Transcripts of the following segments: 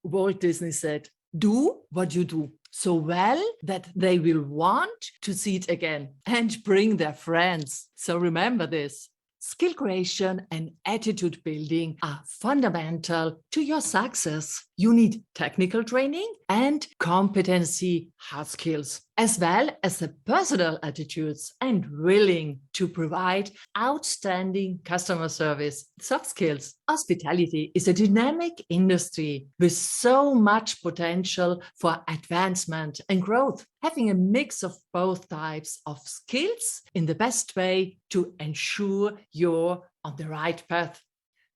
Walt Disney said, do what you do so well that they will want to see it again and bring their friends. So remember this. Skill creation and attitude building are fundamental to your success. You need technical training and competency hard skills, as well as the personal attitudes and willing to provide outstanding customer service. Soft skills. Hospitality is a dynamic industry with so much potential for advancement and growth. Having a mix of both types of skills in the best way to ensure you're on the right path.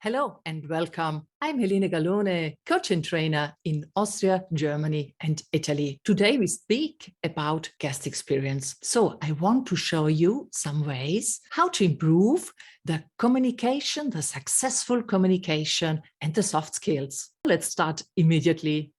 Hello and welcome. I'm Helene Gallone, coach and trainer in Austria, Germany, and Italy. Today we speak about guest experience. So I want to show you some ways how to improve the communication, the successful communication, and the soft skills. Let's start immediately.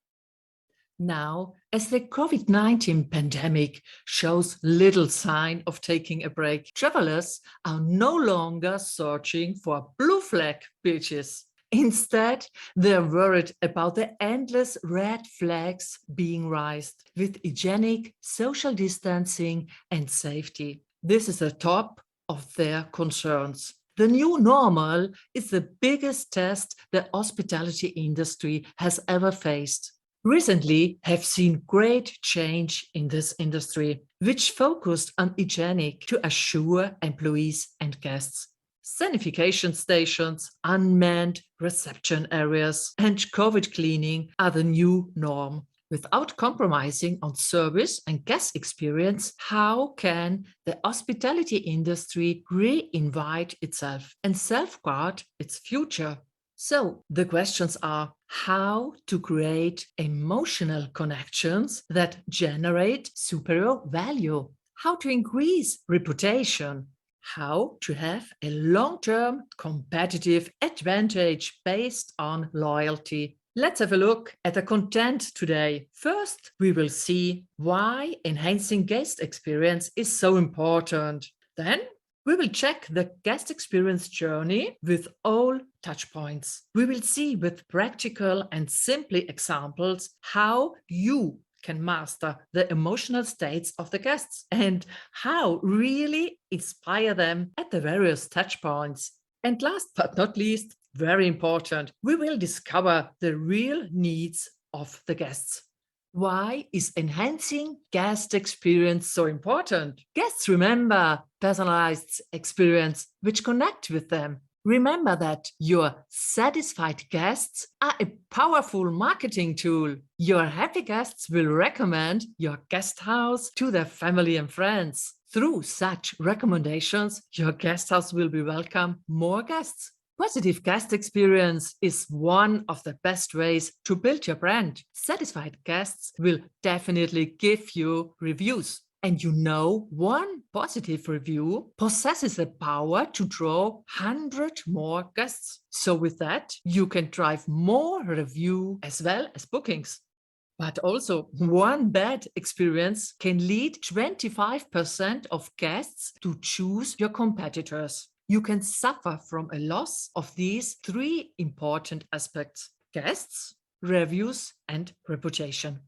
Now, as the COVID-19 pandemic shows little sign of taking a break, travelers are no longer searching for blue flag beaches. Instead, they're worried about the endless red flags being raised with hygienic, social distancing, and safety. This is the top of their concerns. The new normal is the biggest test the hospitality industry has ever faced. Recently have seen great change in this industry, which focused on hygienic to assure employees and guests. Sanification stations, unmanned reception areas, and COVID cleaning are the new norm. Without compromising on service and guest experience, how can the hospitality industry reinvent itself and safeguard its future? So the questions are how to create emotional connections that generate superior value, how to increase reputation, how to have a long-term competitive advantage based on loyalty. Let's have a look at the content today. First, we will see why enhancing guest experience is so important. Then we will check the guest experience journey with all touchpoints. We will see with practical and simply examples how you can master the emotional states of the guests and how really inspire them at the various touchpoints. And last but not least, very important, we will discover the real needs of the guests. Why is enhancing guest experience so important? Guests remember personalized experience which connect with them. Remember that your satisfied guests are a powerful marketing tool. Your happy guests will recommend your guest house to their family and friends. Through such recommendations, your guest house will be welcome more guests. Positive guest experience is one of the best ways to build your brand. Satisfied guests will definitely give you reviews. And you know, one positive review possesses the power to draw 100 more guests. So with that, you can drive more review as well as bookings. But also, one bad experience can lead 25% of guests to choose your competitors. You can suffer from a loss of these three important aspects: guests, reviews, and reputation.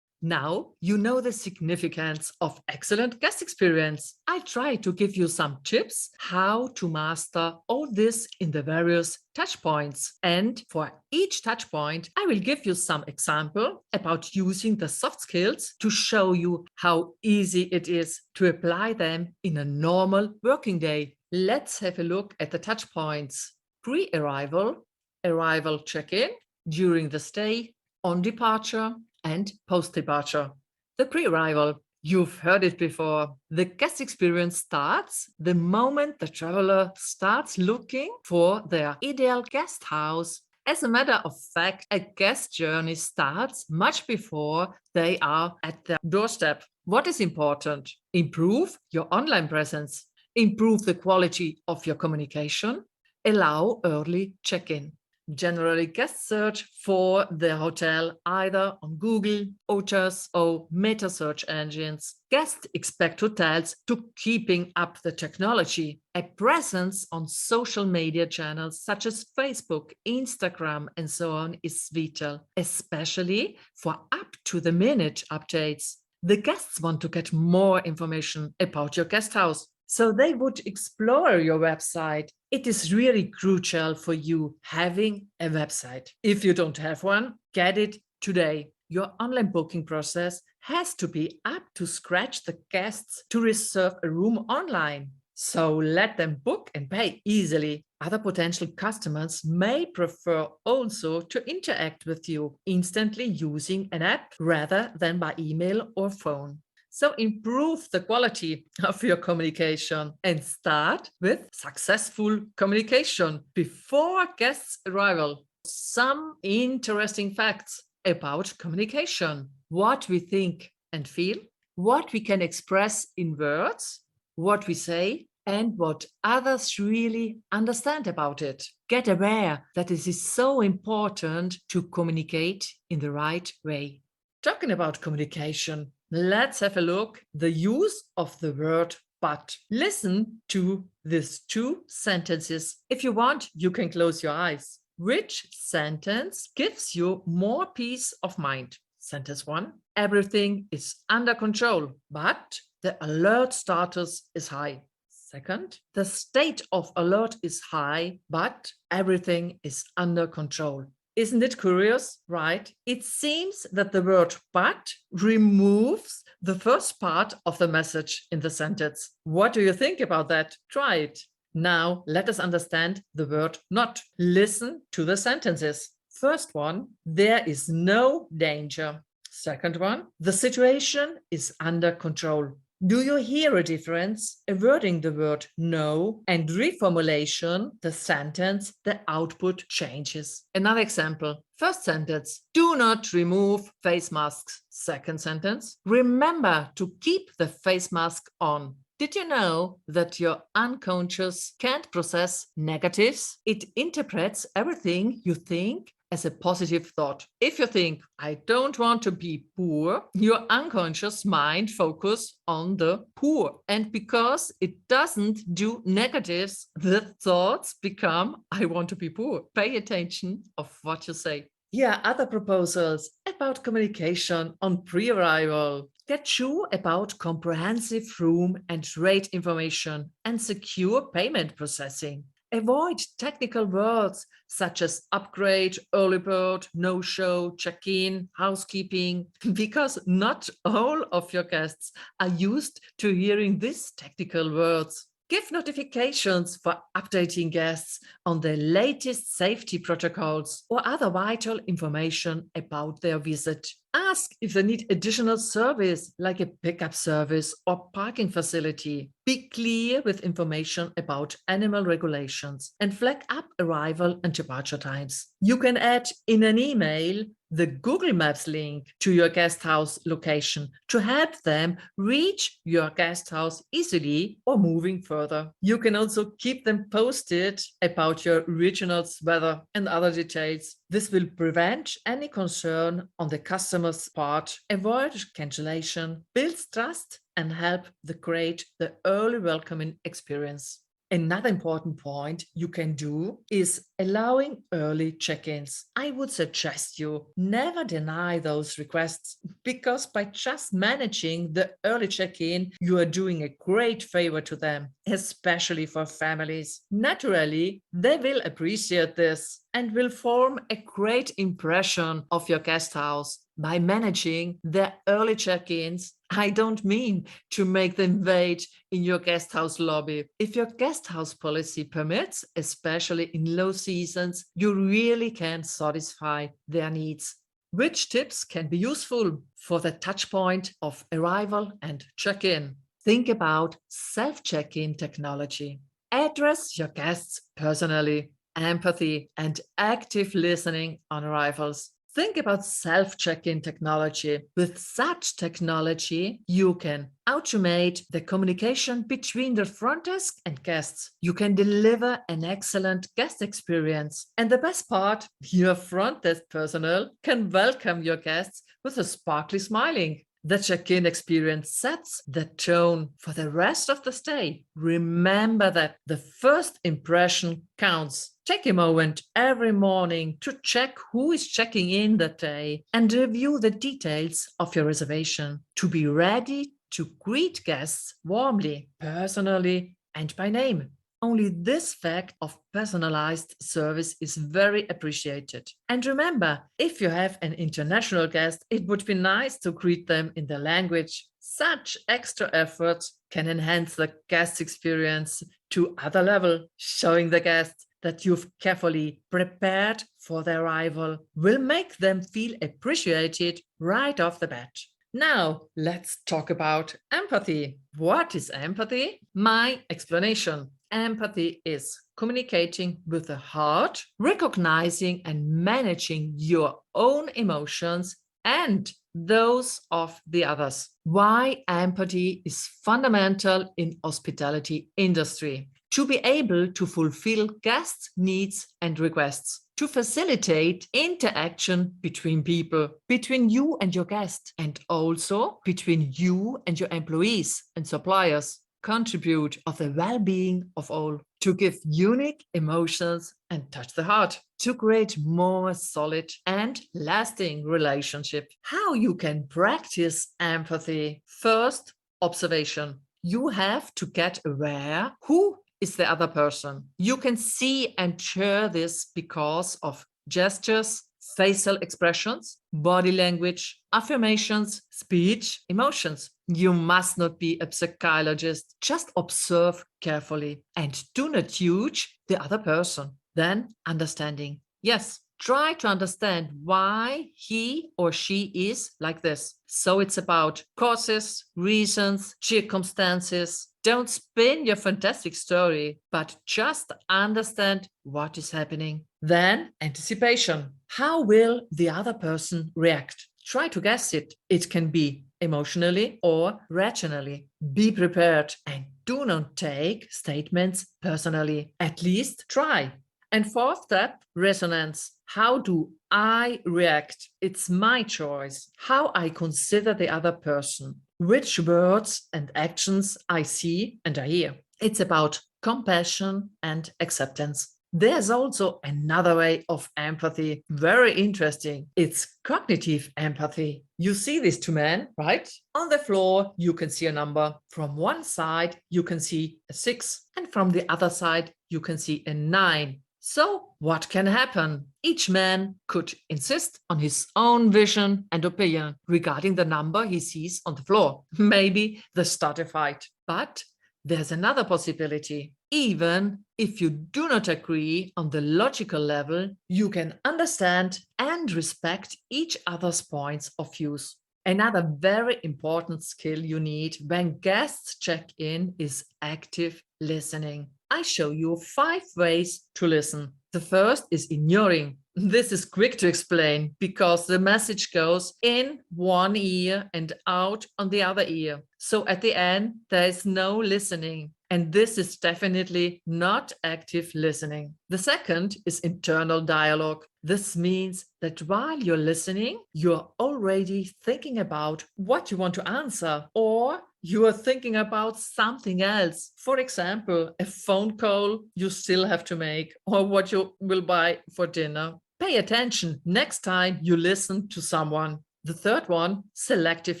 Now you know the significance of excellent guest experience. I try to give you some tips how to master all this in the various touchpoints. And for each touchpoint, I will give you some example about using the soft skills to show you how easy it is to apply them in a normal working day. Let's have a look at the touchpoints: pre-arrival, arrival check-in, during the stay, on departure, and post-departure. The pre-arrival, you've heard it before. The guest experience starts the moment the traveler starts looking for their ideal guest house. As a matter of fact, a guest journey starts much before they are at their doorstep. What is important? Improve your online presence. Improve the quality of your communication. Allow early check-in. Generally, guests search for their hotel either on Google, Otas, or meta search engines. Guests expect hotels to keeping up the technology. A presence on social media channels such as Facebook, Instagram, and so on is vital, especially for up-to-the-minute updates. The guests want to get more information about your guest house, so they would explore your website. It is really crucial for you having a website. If you don't have one, get it today. Your online booking process has to be up to scratch the guests to reserve a room online. So let them book and pay easily. Other potential customers may prefer also to interact with you instantly using an app rather than by email or phone. So improve the quality of your communication and start with successful communication before guests' arrival. Some interesting facts about communication: what we think and feel, what we can express in words, what we say, and what others really understand about it. Get aware that it is so important to communicate in the right way. Talking about communication, let's have a look the use of the word but. Listen to these two sentences. If you want, you can close your eyes. Which sentence gives you more peace of mind? Sentence 1: everything is under control, but the alert status is high. Second: the state of alert is high, but everything is under control. Isn't it curious, right? It seems that the word but removes the first part of the message in the sentence. What do you think about that? Try it. Now, let us understand the word not. Listen to the sentences. First one: there is no danger. Second one: the situation is under control. Do you hear a difference? Wording the word no and reformulation the sentence, the output changes. Another example. First sentence: do not remove face masks. Second sentence: remember to keep the face mask on. Did you know that your unconscious can't process negatives? It interprets everything you think as a positive thought. If you think, I don't want to be poor, your unconscious mind focus on the poor. And because it doesn't do negatives, the thoughts become, I want to be poor. Pay attention of what you say. Here are other proposals about communication on pre-arrival. Get sure about comprehensive room and rate information and secure payment processing. Avoid technical words such as upgrade, early bird, no-show, check-in, housekeeping, because not all of your guests are used to hearing these technical words. Give notifications for updating guests on the latest safety protocols or other vital information about their visit. Ask if they need additional service like a pickup service or parking facility. Be clear with information about animal regulations and flag up arrival and departure times. You can add in an email the Google Maps link to your guest house location to help them reach your guest house easily or moving further. You can also keep them posted about your regional's weather and other details. This will prevent any concern on the customer's part, avoid cancellation, builds trust, and help create the early welcoming experience. Another important point you can do is allowing early check-ins. I would suggest you never deny those requests, because by just managing the early check-in, you are doing a great favor to them, especially for families. Naturally, they will appreciate this and will form a great impression of your guest house. By managing the early check-ins, I don't mean to make them wait in your guest house lobby. If your guest house policy permits, especially in low seasons, you really can satisfy their needs. Which tips can be useful for the touch point of arrival and check-in? Think about self-check-in technology. Address your guests personally. Empathy and active listening on arrivals. Think about self-check-in technology. With such technology, you can automate the communication between the front desk and guests. You can deliver an excellent guest experience. And the best part, your front desk personnel can welcome your guests with a sparkly smiling. The check-in experience sets the tone for the rest of the stay. Remember that the first impression counts. Take a moment every morning to check who is checking in that day and review the details of your reservation to be ready to greet guests warmly, personally, and by name. Only this fact of personalized service is very appreciated. And remember, if you have an international guest, it would be nice to greet them in their language. Such extra efforts can enhance the guest experience to other level. Showing the guests that you've carefully prepared for their arrival will make them feel appreciated right off the bat. Now, let's talk about empathy. What is empathy? My explanation. Empathy is communicating with the heart, recognizing and managing your own emotions and those of the others. Why empathy is fundamental in hospitality industry. To be able to fulfill guests' needs and requests, to facilitate interaction between people, between you and your guest, and also between you and your employees and suppliers, contribute of the well-being of all, to give unique emotions and touch the heart, to create more solid and lasting relationship. How you can practice empathy? First, observation. You have to get aware who is the other person. You can see and hear this because of gestures, facial expressions, body language, affirmations, speech, emotions. You must not be a psychologist. Just observe carefully and do not judge the other person. Then understanding. Yes, try to understand why he or she is like this. So it's about causes, reasons, circumstances. Don't spin your fantastic story, but just understand what is happening. Then anticipation. How will the other person react? Try to guess it. It can be emotionally or rationally. Be prepared and do not take statements personally. At least try. And fourth step, resonance. How do I react? It's my choice. How I consider the other person. Which words and actions I see and I hear. It's about compassion and acceptance. There's also another way of empathy, very interesting. It's cognitive empathy. You see these two men, right? On the floor, you can see a number. From one side, you can see a 6, and from the other side, you can see a 9. So what can happen? Each man could insist on his own vision and opinion regarding the number he sees on the floor. Maybe they start a fight. But there's another possibility. Even if you do not agree on the logical level, you can understand and respect each other's points of view. Another very important skill you need when guests check in is active listening. I show you 5 ways to listen. The first is ignoring. This is quick to explain because the message goes in one ear and out on the other ear. So at the end, there is no listening. And this is definitely not active listening. The second is internal dialogue. This means that while you're listening, you're already thinking about what you want to answer, or you are thinking about something else. For example, a phone call you still have to make, or what you will buy for dinner. Pay attention next time you listen to someone. The third one, selective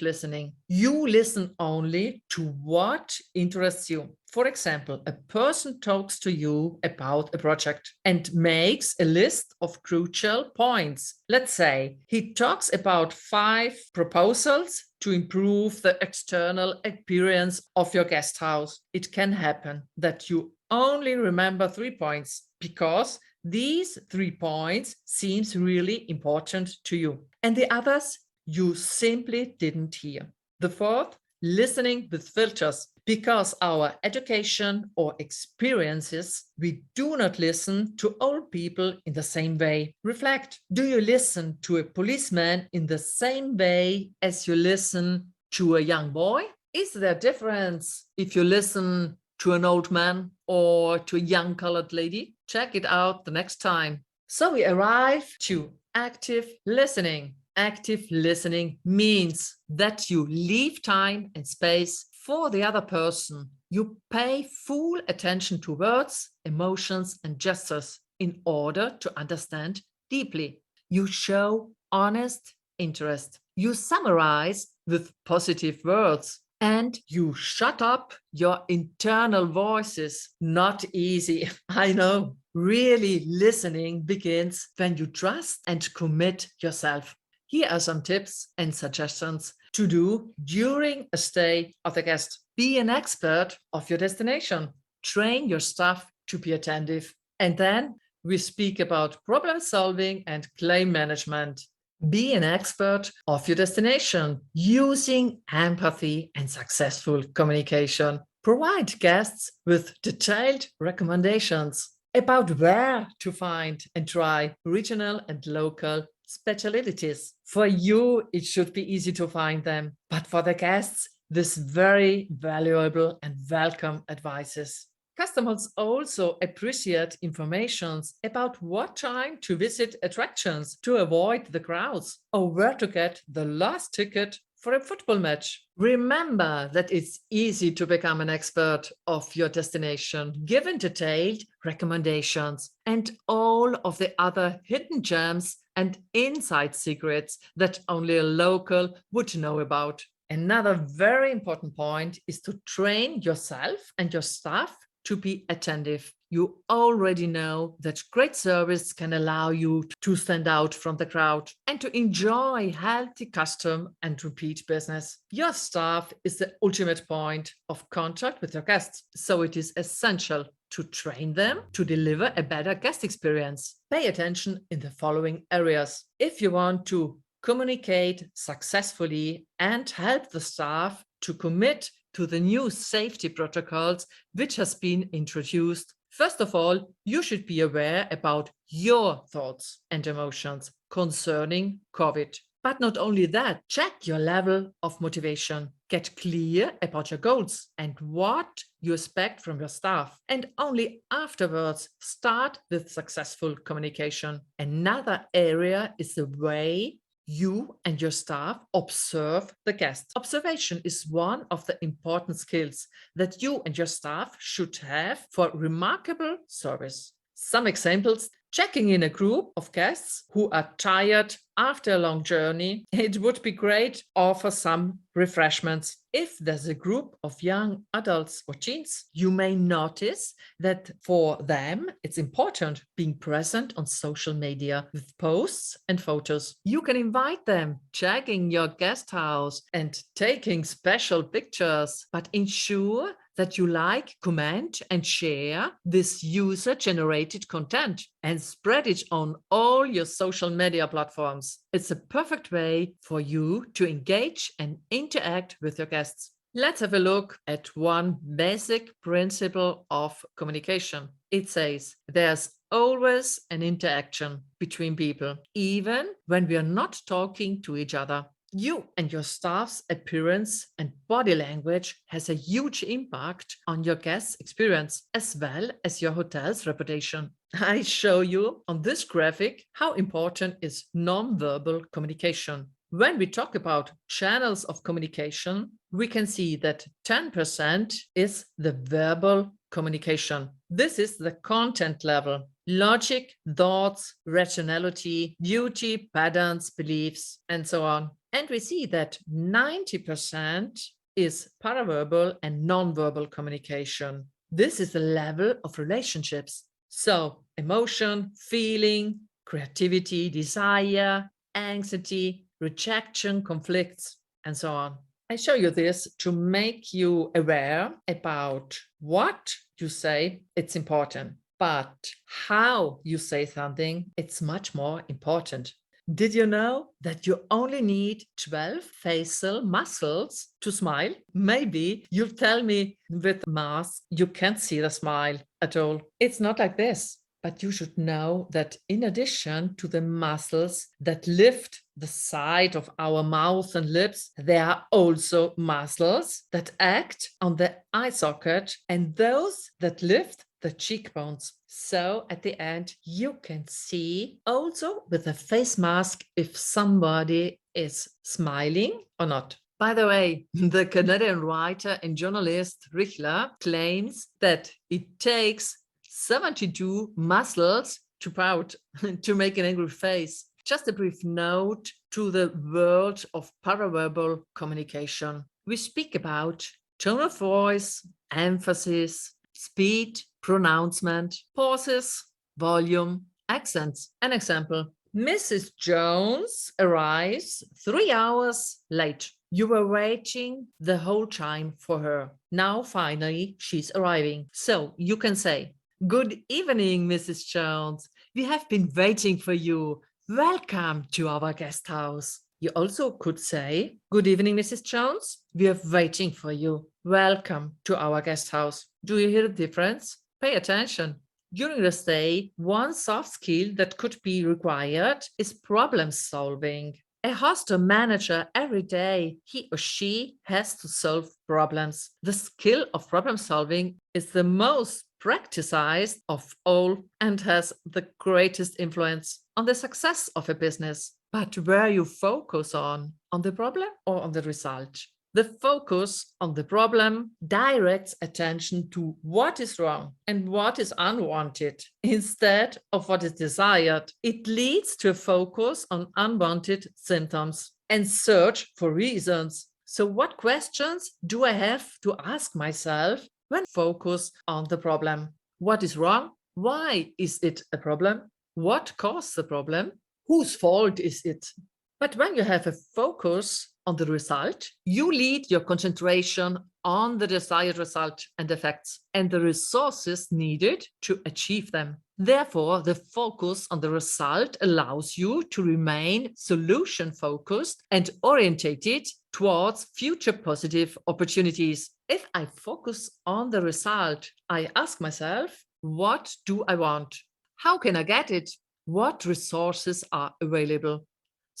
listening. You listen only to what interests you. For example, a person talks to you about a project and makes a list of crucial points. Let's say he talks about 5 proposals to improve the external appearance of your guest house. It can happen that you only remember 3 points because these 3 points seems really important to you. And the others you simply didn't hear. The fourth, listening with filters. Because our education or experiences, we do not listen to old people in the same way. Reflect. Do you listen to a policeman in the same way as you listen to a young boy? Is there a difference if you listen to an old man or to a young colored lady? Check it out the next time. So we arrive to active listening. Active listening means that you leave time and space for the other person. You pay full attention to words, emotions, and gestures in order to understand deeply. You show honest interest. You summarize with positive words. And you shut up your internal voices. Not easy, I know. Really listening begins when you trust and commit yourself. Here are some tips and suggestions to do during a stay of the guest. Be an expert of your destination. Train your staff to be attentive. And then we speak about problem solving and claim management. Be an expert of your destination using empathy and successful communication. Provide guests with detailed recommendations about where to find and try regional and local specialties. For you, it should be easy to find them, but for the guests, this very valuable and welcome advices. Customers also appreciate information about what time to visit attractions to avoid the crowds or where to get the last ticket for a football match. Remember that it's easy to become an expert of your destination, given detailed recommendations and all of the other hidden gems and inside secrets that only a local would know about. Another very important point is to train yourself and your staff to be attentive. You already know that great service can allow you to stand out from the crowd and to enjoy healthy custom and repeat business. Your staff is the ultimate point of contact with your guests, so it is essential to train them to deliver a better guest experience. Pay attention in the following areas. If you want to communicate successfully and help the staff to commit to the new safety protocols which has been introduced. First of all, you should be aware about your thoughts and emotions concerning COVID. But not only that, check your level of motivation. Get clear about your goals and what you expect from your staff. And only afterwards, start with successful communication. Another area is the way you and your staff observe the guests. Observation is one of the important skills that you and your staff should have for remarkable service. Some examples: checking in a group of guests who are tired after a long journey. It would be great to offer some refreshments. If there's a group of young adults or teens, you may notice that for them it's important being present on social media with posts and photos. You can invite them, checking your guest house and taking special pictures, but ensure that you like, comment, and share this user-generated content and spread it on all your social media platforms. It's a perfect way for you to engage and interact with your guests. Let's have a look at one basic principle of communication. It says there's always an interaction between people, even when we are not talking to each other. You and your staff's appearance and body language has a huge impact on your guest's experience as well as your hotel's reputation. I show you on this graphic how important is non-verbal communication. When we talk about channels of communication, we can see that 10% is the verbal communication. This is the content level: logic, thoughts, rationality, duty, patterns, beliefs, and so on. And we see that 90% is paraverbal and nonverbal communication. This is the level of relationships. So emotion, feeling, creativity, desire, anxiety, rejection, conflicts, and so on. I show you this to make you aware about what you say. It's important, but how you say something, it's much more important. Did you know that you only need 12 facial muscles to smile? Maybe you'll tell me with mask you can't see the smile at all. It's not like this. But you should know that in addition to the muscles that lift the side of our mouth and lips, there are also muscles that act on the eye socket and those that lift the cheekbones. So at the end, you can see also with a face mask if somebody is smiling or not. By the way, the Canadian writer and journalist Richler claims that it takes 72 muscles to pout to make an angry face. Just a brief note to the world of paraverbal communication. We speak about tone of voice, emphasis, speed, pronouncement, pauses, volume, accents. An example: Mrs. Jones arrives 3 hours late. You were waiting the whole time for her. Now finally she's arriving. So you can say, "Good evening, Mrs. Jones. We have been waiting for you. Welcome to our guest house." You also could say, "Good evening, Mrs. Jones. We are waiting for you. Welcome to our guest house." Do you hear the difference? Pay attention. During the stay, one soft skill that could be required is problem solving. A host or manager every day, he or she has to solve problems. The skill of problem solving is the most practiced of all and has the greatest influence on the success of a business. But where you focus on the problem or on the result? The focus on the problem directs attention to what is wrong and what is unwanted instead of what is desired. It leads to a focus on unwanted symptoms and search for reasons. So, what questions do I have to ask myself when focus on the problem? What is wrong? Why is it a problem? What caused the problem? Whose fault is it? But when you have a focus on the result, you lead your concentration on the desired result and effects and the resources needed to achieve them. Therefore, the focus on the result allows you to remain solution focused and orientated towards future positive opportunities. If I focus on the result, I ask myself, what do I want? How can I get it? What resources are available?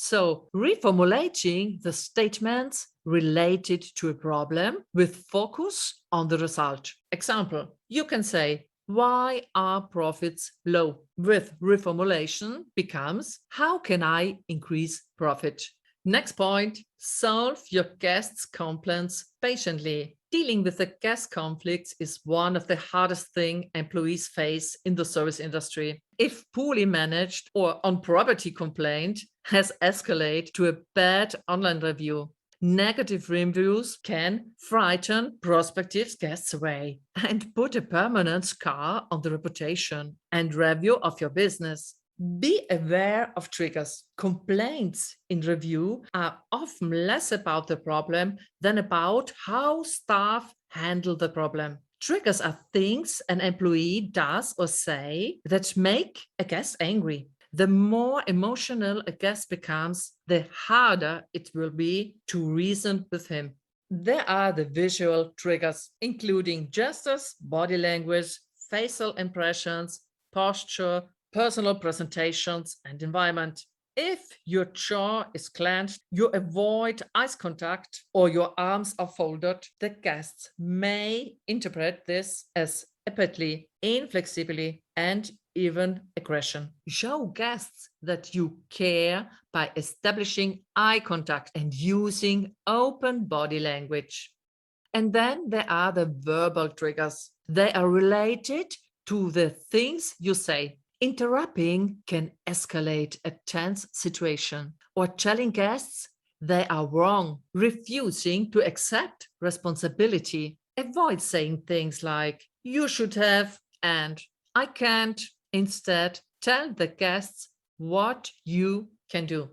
So, reformulating the statements related to a problem with focus on the result. Example, you can say, "Why are profits low?" With reformulation becomes, "How can I increase profit?" Next point, solve your guests' complaints patiently. Dealing with the guest conflicts is one of the hardest things employees face in the service industry. If poorly managed or on property complaint has escalated to a bad online review, negative reviews can frighten prospective guests away and put a permanent scar on the reputation and review of your business. Be aware of triggers. Complaints in review are often less about the problem than about how staff handle the problem. Triggers are things an employee does or say that make a guest angry. The more emotional a guest becomes, the harder it will be to reason with him. There are the visual triggers, including gestures, body language, facial impressions, posture, personal presentations, and environment. If your jaw is clenched, you avoid eye contact, or your arms are folded, the guests may interpret this as apathy, inflexibility, and even aggression. Show guests that you care by establishing eye contact and using open body language. And then there are the verbal triggers. They are related to the things you say. Interrupting can escalate a tense situation, or telling guests they are wrong, refusing to accept responsibility. Avoid saying things like, "You should have," and "I can't." Instead, tell the guests what you can do.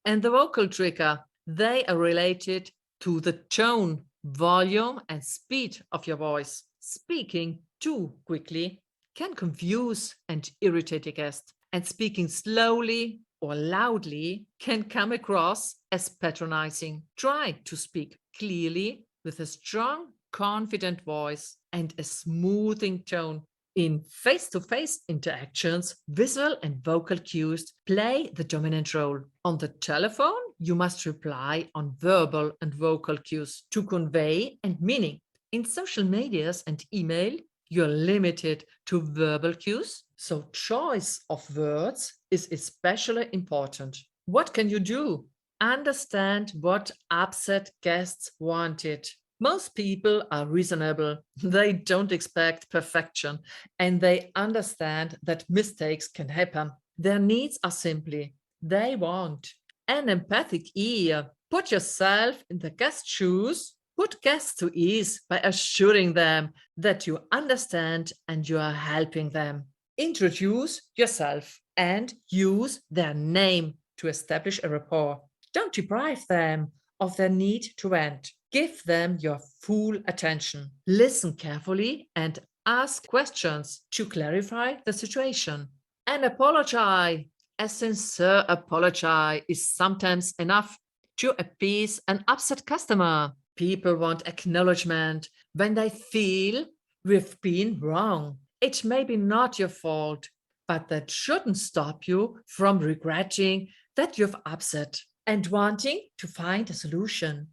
And the vocal trigger, they are related to the tone, volume, and speed of your voice. Speaking too quickly can confuse and irritate a guest, and speaking slowly or loudly can come across as patronizing. Try to speak clearly with a strong, confident voice and a smoothing tone. In face-to-face interactions, visual and vocal cues play the dominant role. On the telephone, you must rely on verbal and vocal cues to convey and meaning. In social medias and email, you're limited to verbal cues, so choice of words is especially important. What can you do? Understand what upset guests wanted. Most people are reasonable. They don't expect perfection and they understand that mistakes can happen. Their needs are simply they want an empathic ear. Put yourself in the guest's shoes. Put guests to ease by assuring them that you understand and you are helping them. Introduce yourself and use their name to establish a rapport. Don't deprive them of their need to vent. Give them your full attention. Listen carefully and ask questions to clarify the situation. And apologize. A sincere apology is sometimes enough to appease an upset customer. People want acknowledgement when they feel we've been wrong. It may be not your fault, but that shouldn't stop you from regretting that you've upset and wanting to find a solution.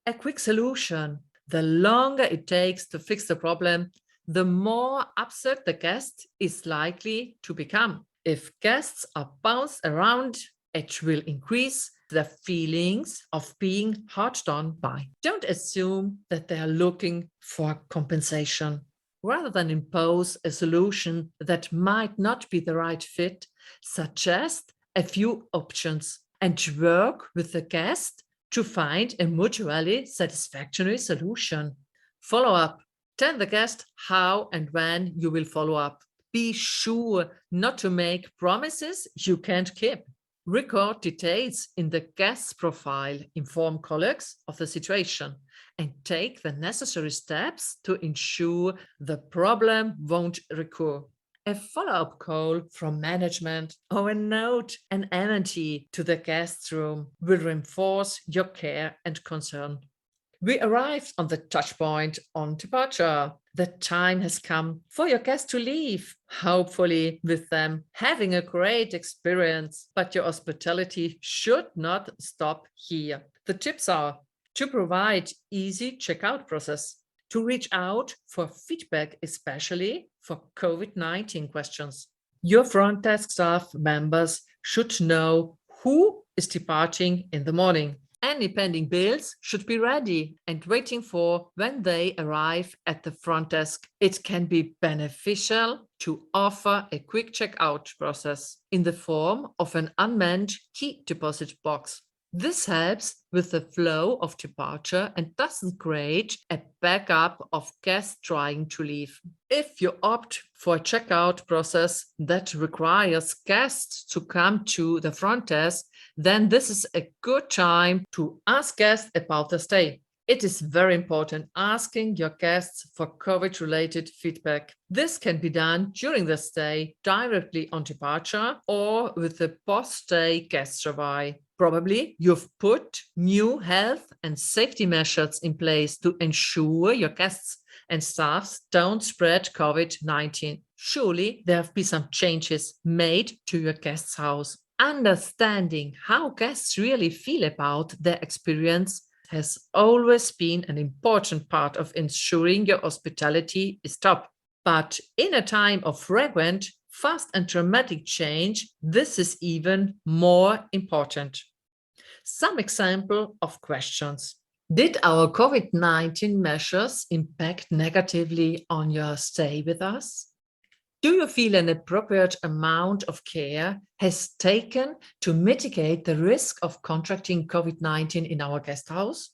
A quick solution. The longer it takes to fix the problem, the more upset the guest is likely to become. If guests are bounced around, it will increase their feelings of being hard done by. Don't assume that they are looking for compensation. Rather than impose a solution that might not be the right fit, suggest a few options and work with the guest to find a mutually satisfactory solution. Follow up. Tell the guest how and when you will follow up. Be sure not to make promises you can't keep. Record details in the guest's profile, inform colleagues of the situation, and take the necessary steps to ensure the problem won't recur. A follow-up call from management or a note and amenity to the guest room will reinforce your care and concern. We arrived on the touchpoint on departure. The time has come for your guests to leave, hopefully with them having a great experience. But your hospitality should not stop here. The tips are to provide easy checkout process, to reach out for feedback, especially for COVID-19 questions. Your front desk staff members should know who is departing in the morning. Any pending bills should be ready and waiting for when they arrive at the front desk. It can be beneficial to offer a quick checkout process in the form of an unmanned key deposit box. This helps with the flow of departure and doesn't create a backup of guests trying to leave. If you opt for a checkout process that requires guests to come to the front desk, then this is a good time to ask guests about the stay. It is very important asking your guests for COVID-related feedback. This can be done during the stay, directly on departure, or with the post-stay guest survey. Probably you've put new health and safety measures in place to ensure your guests and staffs don't spread COVID-19. Surely there have been some changes made to your guest's house. Understanding how guests really feel about their experience has always been an important part of ensuring your hospitality is top. But in a time of frequent, fast and dramatic change, this is even more important. Some example of questions. Did our COVID-19 measures impact negatively on your stay with us? Do you feel an appropriate amount of care has taken to mitigate the risk of contracting COVID-19 in our guest house?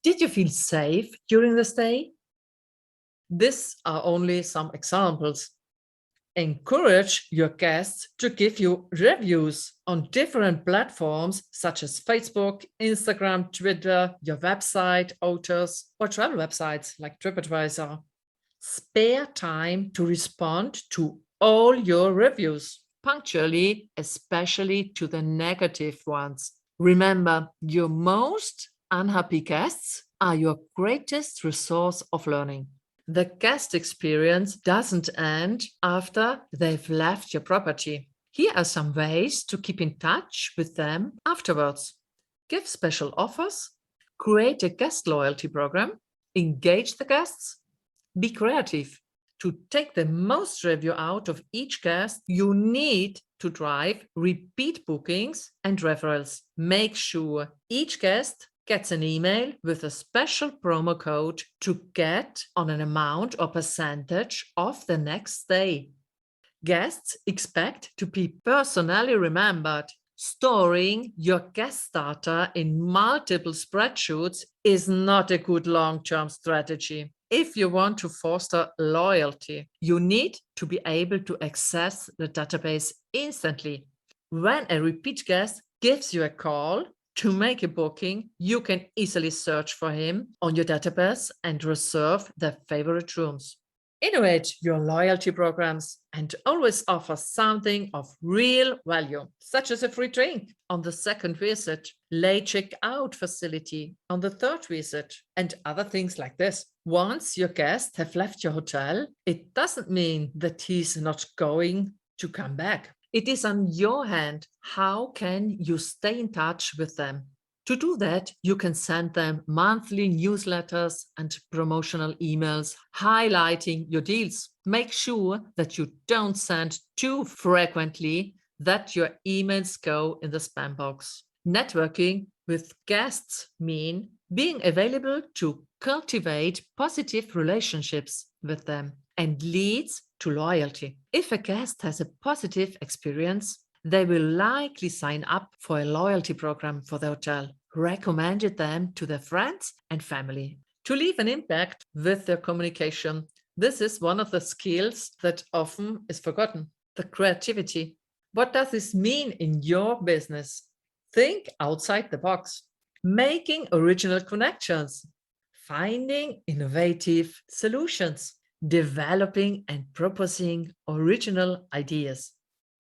Did you feel safe during the stay? These are only some examples. Encourage your guests to give you reviews on different platforms such as Facebook, Instagram, Twitter, your website, hotels, or travel websites like TripAdvisor. Spare time to respond to all your reviews. punctually, especially to the negative ones. Remember, your most unhappy guests are your greatest resource of learning. The guest experience doesn't end after they've left your property. Here are some ways to keep in touch with them afterwards. Give special offers, create a guest loyalty program, engage the guests, be creative. To take the most revenue out of each guest, you need to drive repeat bookings and referrals. Make sure each guest gets an email with a special promo code to get on an amount or percentage of the next stay. Guests expect to be personally remembered. Storing your guest data in multiple spreadsheets is not a good long-term strategy. If you want to foster loyalty, you need to be able to access the database instantly. When a repeat guest gives you a call to make a booking, you can easily search for him on your database and reserve their favorite rooms. Innovate your loyalty programs and always offer something of real value, such as a free drink on the second visit, late checkout facility on the third visit, and other things like this. Once your guests have left your hotel, it doesn't mean that he's not going to come back. It is on your hand. How can you stay in touch with them? To do that, you can send them monthly newsletters and promotional emails highlighting your deals. Make sure that you don't send too frequently, that your emails go in the spam box. Networking with guests mean being available to cultivate positive relationships with them and leads to loyalty. If a guest has a positive experience, they will likely sign up for a loyalty program for the hotel, recommended them to their friends and family. To leave an impact with their communication, this is one of the skills that often is forgotten, the creativity. What does this mean in your business? Think outside the box, making original connections, finding innovative solutions, developing and proposing original ideas.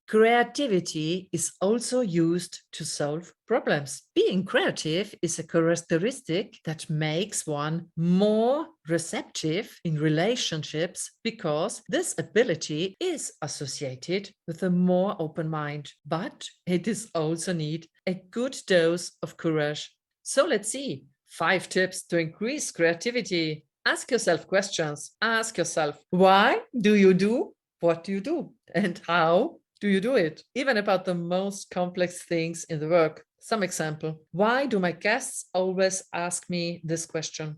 Creativity is also used to solve problems. Being creative is a characteristic that makes one more receptive in relationships because this ability is associated with a more open mind, but it is also need a good dose of courage. So let's see 5 tips to increase creativity. Ask yourself questions. Ask yourself, why do you do what you do? And how do you do it? Even about the most complex things in the work. Some example. Why do my guests always ask me this question?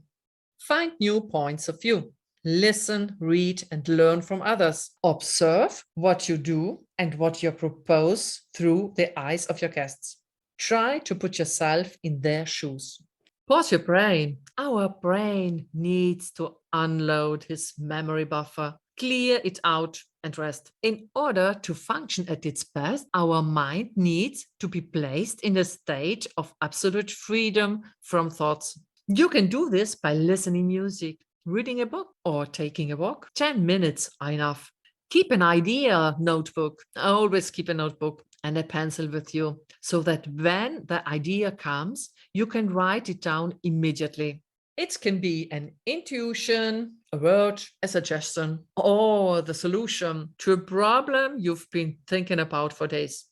Find new points of view. Listen, read, and learn from others. Observe what you do and what you propose through the eyes of your guests. Try to put yourself in their shoes. Pause your brain. Our brain needs to unload his memory buffer, clear it out, and rest. In order to function at its best, our mind needs to be placed in a state of absolute freedom from thoughts. You can do this by listening music, reading a book, or taking a walk. 10 minutes are enough. Keep an idea notebook. Always keep a notebook and a pencil with you so that when the idea comes, you can write it down immediately. It can be an intuition, a word, a suggestion, or the solution to a problem you've been thinking about for days.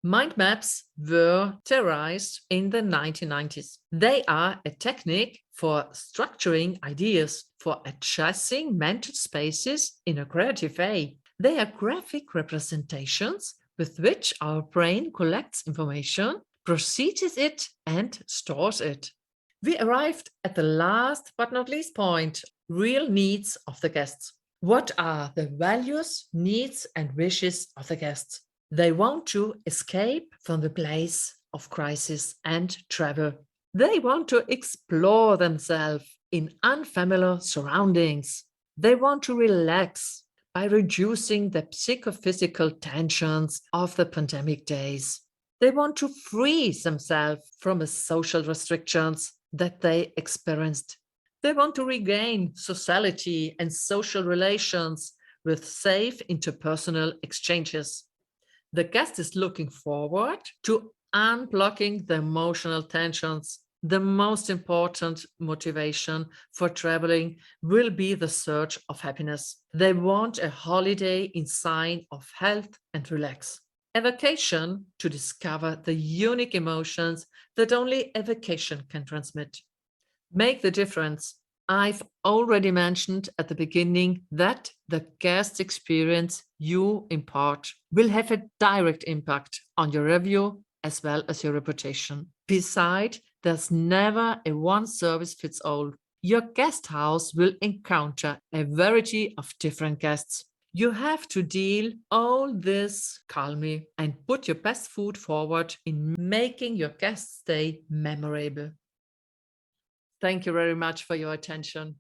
Mind maps were theorized in the 1990s. They are a technique for structuring ideas, for adjusting mental spaces in a creative way. They are graphic representations with which our brain collects information, processes it, and stores it. We arrived at the last but not least point, real needs of the guests. What are the values, needs, and wishes of the guests? They want to escape from the place of crisis and travel. They want to explore themselves in unfamiliar surroundings. They want to relax by reducing the psychophysical tensions of the pandemic days. They want to free themselves from the social restrictions that they experienced. They want to regain sociality and social relations with safe interpersonal exchanges. The guest is looking forward to unblocking the emotional tensions. The most important motivation for traveling will be the search of happiness. They want a holiday in sign of health and relax. A vacation to discover the unique emotions that only a vacation can transmit. Make the difference. I've already mentioned at the beginning that the guest experience you impart will have a direct impact on your review as well as your reputation. Besides, there's never a one service fits all. Your guest house will encounter a variety of different guests. You have to deal all this calmly and put your best foot forward in making your guest stay memorable. Thank you very much for your attention.